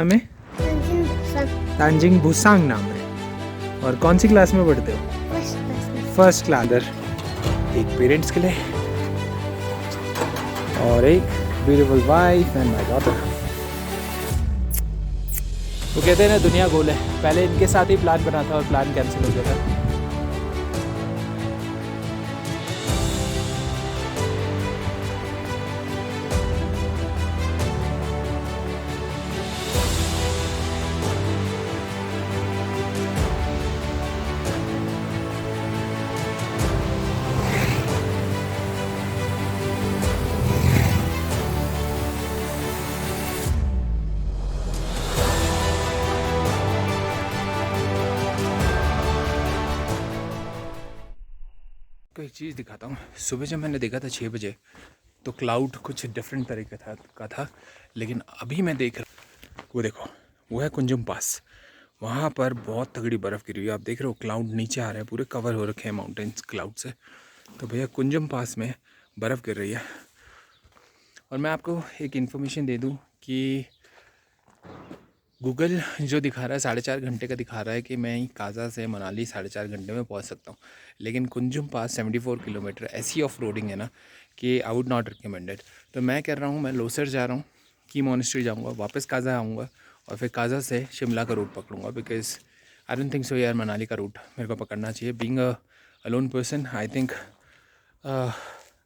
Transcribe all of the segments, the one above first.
नाम है? तांजिंग भूसांग नाम है। और कौन सी क्लास में पढ़ते हो? First class. एक पेरेंट्स के लिए और एक beautiful wife and my daughter. वो कहते हैं ना, दुनिया गोल है। पहले इनके साथ ही प्लान बना था और प्लान कैंसिल हो गया था। को एक चीज़ दिखाता हूँ। सुबह जब मैंने देखा था 6 बजे तो क्लाउड कुछ डिफरेंट तरीके का था, लेकिन अभी मैं देख रहा, वो देखो, वो है कुंजुम पास। वहाँ पर बहुत तगड़ी बर्फ़ गिरी हुई है। आप देख रहे हो क्लाउड नीचे आ रहे हैं, पूरे कवर हो रखे हैं माउंटेन्स क्लाउड से। तो भैया कुंजुम पास में बर्फ़ गिर रही है। और मैं आपको एक इन्फॉर्मेशन दे दूँ कि गूगल जो दिखा रहा है 4.5 घंटे का दिखा रहा है कि मैं काजा से मनाली 4.5 घंटे में पहुंच सकता हूं, लेकिन कुंजुम पास 74 किलोमीटर ऐसी ऑफ रोडिंग है ना कि आई वुड नॉट रिकमेंडेड। तो मैं कर रहा हूं, मैं लोसर जा रहा हूं, की मोनेस्ट्री जाऊंगा, वापस काजा आऊँगा और फिर काजा से शिमला का रूट पकड़ूंगा। Because I don't think so यार मनाली का रूट मेरे को पकड़ना चाहिए। Being a alone person I think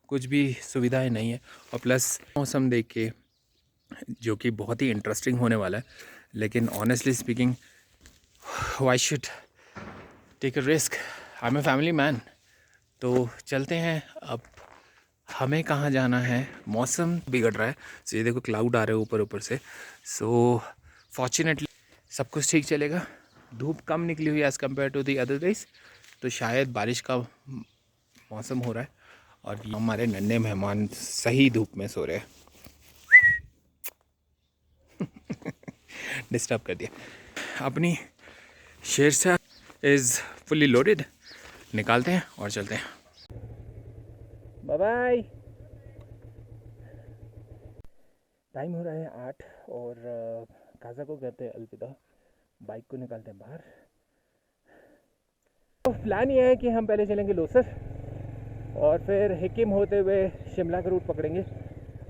कुछ भी सुविधाएँ नहीं है। और प्लस मौसम देख के जो कि बहुत ही इंटरेस्टिंग होने वाला है, लेकिन honestly speaking why should take a risk. I am a family man. तो चलते हैं। अब हमें कहाँ जाना है? मौसम बिगड़ रहा है, सो ये देखो क्लाउड आ रहे हैं ऊपर ऊपर से। सो फॉर्चुनेटली सब कुछ ठीक चलेगा। धूप कम निकली हुई है as compare to the other days, तो शायद बारिश का मौसम हो रहा है। और हमारे नन्हे मेहमान सही धूप में सो रहे हैं। डिस्टर्ब कर दिया। अपनी शेरशाह इज़ फुली लोडेड। निकालते हैं और चलते हैं। Bye bye. टाइम हो रहा है 8 और काजा को कहते हैं अलविदा। बाइक को निकालते हैं बाहर। तो प्लान ये है कि हम पहले चलेंगे लोसर और फिर हिकिम होते हुए शिमला का रूट पकड़ेंगे।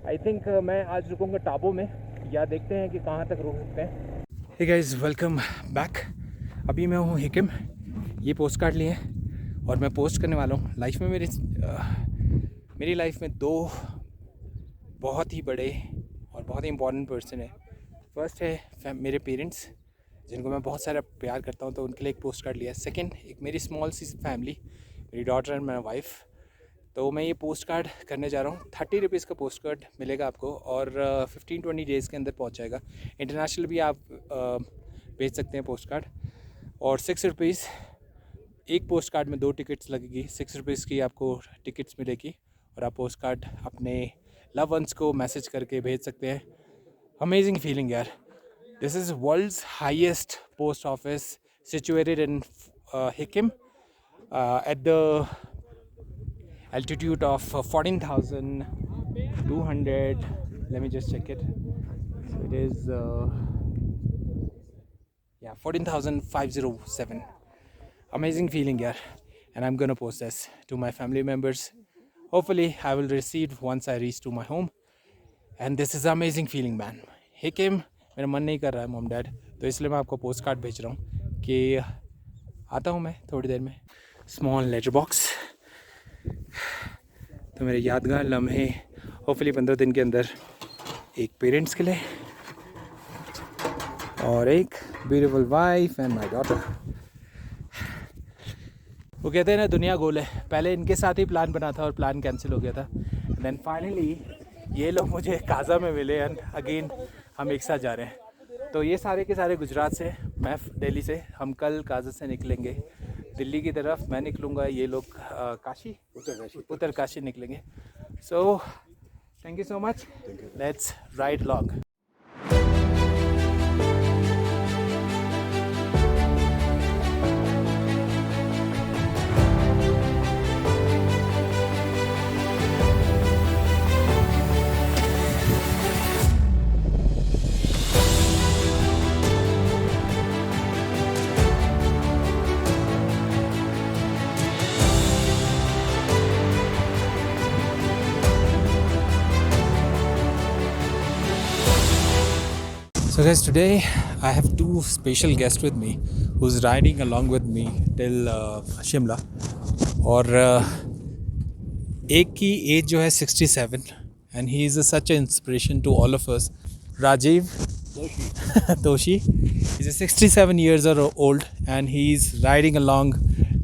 आई थिंक मैं आज रुकूंगा टाबो में, या देखते हैं कि कहाँ तक रुक सकते हैं। Hey guys, welcome back. अभी मैं हूँ हिकिम। ये पोस्ट कार्ड लिए और मैं पोस्ट करने वाला हूँ। लाइफ में मेरी लाइफ में दो बहुत ही बड़े और बहुत ही इंपॉर्टेंट पर्सन है। फर्स्ट है मेरे पेरेंट्स, जिनको मैं बहुत सारा प्यार करता हूँ, तो उनके लिए एक पोस्ट कार्ड लिया। सेकंड, एक मेरी स्मॉल सी फैमिली, मेरी डॉटर एंड माई वाइफ। तो मैं ये पोस्ट कार्ड करने जा रहा हूँ। 30 रुपीज़ का पोस्ट कार्ड मिलेगा आपको और 15-20 डेज़ के अंदर पहुँच जाएगा। इंटरनेशनल भी आप भेज सकते हैं पोस्ट कार्ड। और 6 रुपीज़ एक पोस्ट कार्ड में 2 टिकट्स लगेगी। 6 रुपीज़ की आपको टिकट्स मिलेगी और आप पोस्ट कार्ड अपने लव वंस को मैसेज करके भेज सकते हैं। अमेजिंग फीलिंग यार। This is world's highest post office situated in Hikkim at the altitude of 14,200. Let me just check it. So it is 14,507. Amazing feeling यार. And I'm gonna post this to my family members. Hopefully I will receive once I reach to my home. And this is amazing feeling man. Hikkim मेरा मन नहीं कर रहा है mom dad, तो इसलिए मैं आपको पोस्ट कार्ड भेज रहा हूँ कि आता हूँ मैं थोड़ी देर में। Small letter box. तो मेरे यादगार लम्हे होपफुली 15 दिन के अंदर एक पेरेंट्स के लिए और एक beautiful wife and my daughter. वो कहते हैं ना, दुनिया गोल है। पहले इनके साथ ही प्लान बना था और प्लान कैंसिल हो गया था। देन फाइनली ये लोग मुझे काजा में मिले एंड अगेन हम एक साथ जा रहे हैं। तो ये सारे के सारे गुजरात से, मैं दिल्ली से। हम कल काजा से निकलेंगे दिल्ली की तरफ। मैं निकलूँगा, ये लोग काशी, उत्तर काशी निकलेंगे। So thank you so much. Let's ride long. So guys, today I have two special guests with me who's riding along with me till Shimla. और एक की एज जो है 67 and he is such an inspiration to all of us. Rajiv Toshi is a 67 years old and he's riding along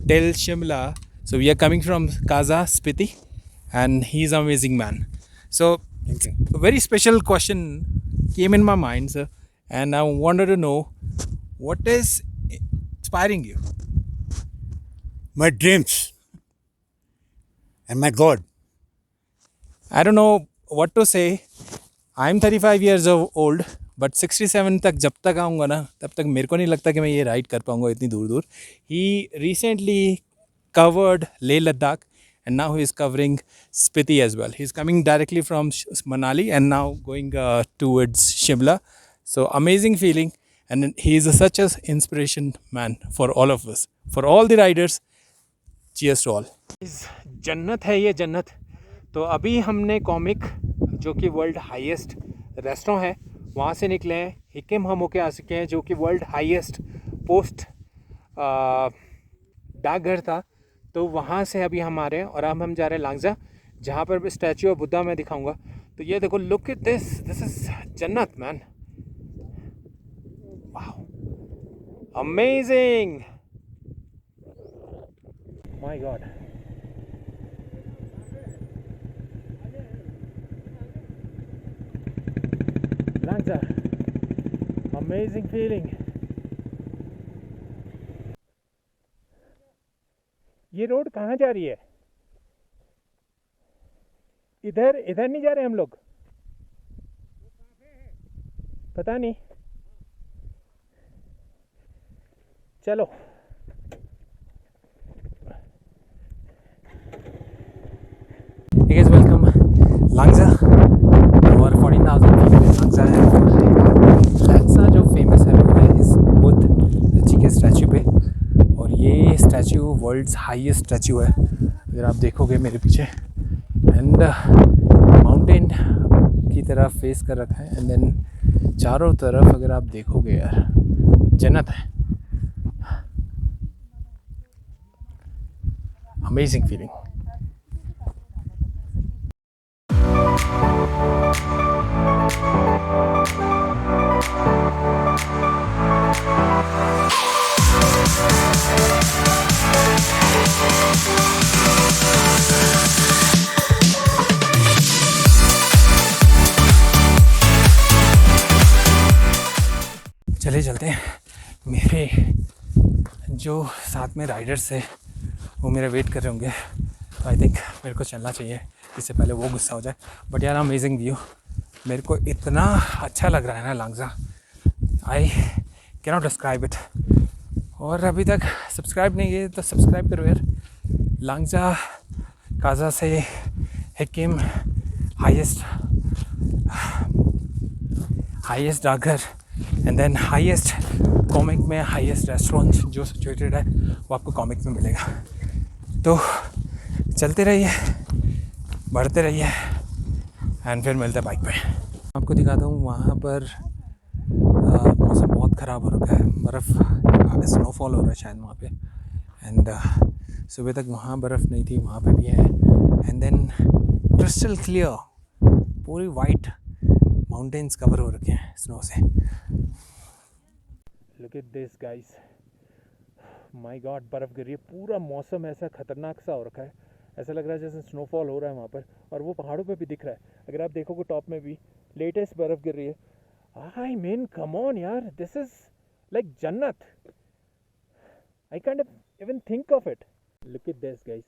till Shimla. So we are coming from Kaza, Spiti, and he's an amazing man. So a very special question came in my mind, sir, and I wanted to know what is inspiring you. My dreams and my God. I don't know what to say. I'm 35 years old, but 67 तक जब तक आऊँगा ना तब तक मेरे को नहीं लगता कि मैं ये राइड कर पाऊँगा इतनी दूर दूर. ही recently covered Leh Ladakh and now he is covering Spiti as well. He's coming directly from Manali and now going towards Shimla. So amazing feeling, and he is such an inspiration man for all of us, for all the riders. Cheers to all. जन्नत है ये जन्नत. तो अभी हमने comic जो कि world highest restaurant है वहाँ से निकले हैं. हिकिम हम होके आ सके हैं जो कि वर्ल्ड हाईएस्ट पोस्ट डाकघर था. तो वहाँ से अभी हम आ रहे हैं और अब हम जा रहे हैं लांगजा जहाँ पर स्टैचू ऑफ बुद्धा मैं दिखाऊंगा. तो ये देखो, लुक एट दिस इज जन्नत मैन. वाह, amazing, my God. Langza, amazing feeling. ये रोड कहाँ जा रही है? इधर इधर नहीं जा रहे हम लोग? पता नहीं. चलो. Hey guys, welcome Langza. और 14,000 feet पे Langza है. Langza जो फेमस है वो है इस बुद्ध जी के स्टैचू पे, और ये स्टैचू वर्ल्ड्स हाईएस्ट स्टैचू है अगर आप देखोगे मेरे पीछे. एंड माउंटेन की तरफ फेस कर रखा है, एंड देन चारों तरफ अगर आप देखोगे यार जन्नत है. Amazing feeling. चले चलते हैं. मेरे जो साथ में राइडर्स थे वो मेरा वेट कर रहे होंगे, तो आई थिंक मेरे को चलना चाहिए इससे पहले वो गुस्सा हो जाए. बट यार अमेजिंग व्यू, मेरे को इतना अच्छा लग रहा है ना Langza, I can not describe it. और अभी तक सब्सक्राइब नहीं किए तो सब्सक्राइब करो यार. लांगजा काजा से हिकिम हाईएस्ट डाकघर, एंड देन हाईएस्ट कॉमिक में हाईएस्ट रेस्टोरेंट जो सिचुएटेड है वो आपको कॉमिक में मिलेगा. तो चलते रहिए, बढ़ते रहिए, एंड फिर मिलते हैं बाइक पे. आपको दिखाता हूँ वहाँ पर मौसम बहुत ख़राब हो रखा है. बर्फ़ स्नोफॉल हो रहा है शायद वहाँ पे, एंड सुबह तक वहाँ बर्फ़ नहीं थी, वहाँ पे भी है. एंड देन क्रिस्टल क्लियर, पूरी वाइट माउंटेन्स कवर हो रखे हैं स्नो से. Look at this guys, my God, बर्फ़ गिर रही है. पूरा मौसम ऐसा खतरनाक सा हो रखा है, ऐसा लग रहा है जैसे स्नोफॉल हो रहा है वहाँ पर. और वो पहाड़ों पे भी दिख रहा है, अगर आप देखोगे टॉप में भी लेटेस्ट बर्फ़ गिर रही है. आई मीन कम ऑन यार, दिस इज़ लाइक जन्नत. I can't even think of it. Look at this guys,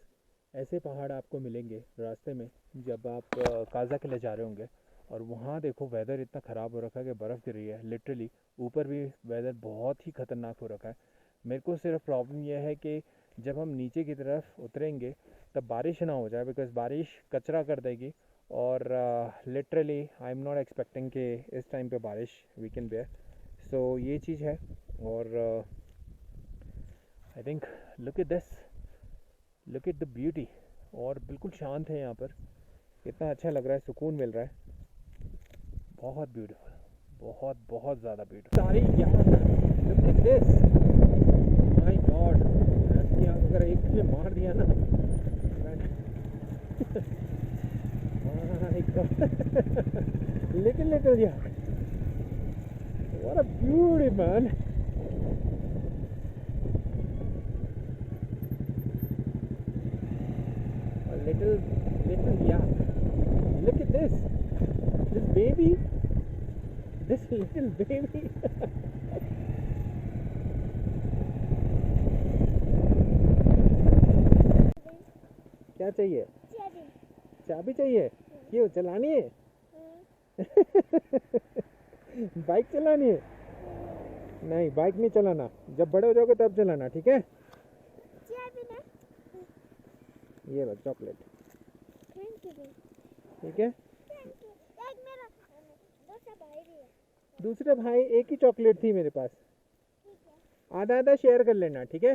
ऐसे पहाड़ आपको मिलेंगे रास्ते में जब आप काजा के लिए जा रहे होंगे. और वहाँ देखो वेदर इतना ख़राब हो रखा है कि बर्फ़ गिर रही है लिटरली. ऊपर भी वेदर बहुत ही ख़तरनाक हो रखा है. मेरे को सिर्फ प्रॉब्लम यह है कि जब हम नीचे की तरफ उतरेंगे तब बारिश ना हो जाए, बिकॉज़ बारिश कचरा कर देगी. और literally I am not expecting कि इस टाइम पे बारिश वी कैन बेयर. सो ये चीज़ है. और I think look at this, look at the beauty. और बिल्कुल शांत है यहाँ पर, इतना अच्छा लग रहा है, सुकून मिल रहा है. बहुत ब्यूटीफुल, बहुत बहुत ज़्यादा ब्यूटीफुल। सारी यहाँ look at this, my God. अगर एक ने मार दिया ना माय गॉड। लिटिल यार, what a beauty man. Little yak. Look at this baby, this little baby. क्या चाहिए? चाबी चाहिए? क्यों, चलानी है? बाइक चलानी है? नहीं, बाइक नहीं चलाना, जब बड़े हो जाओगे तब चलाना, ठीक है? ये लो चॉकलेट, ठीक है? दूसरा भाई, एक ही चॉकलेट थी मेरे पास, आधा आधा शेयर कर लेना, ठीक है?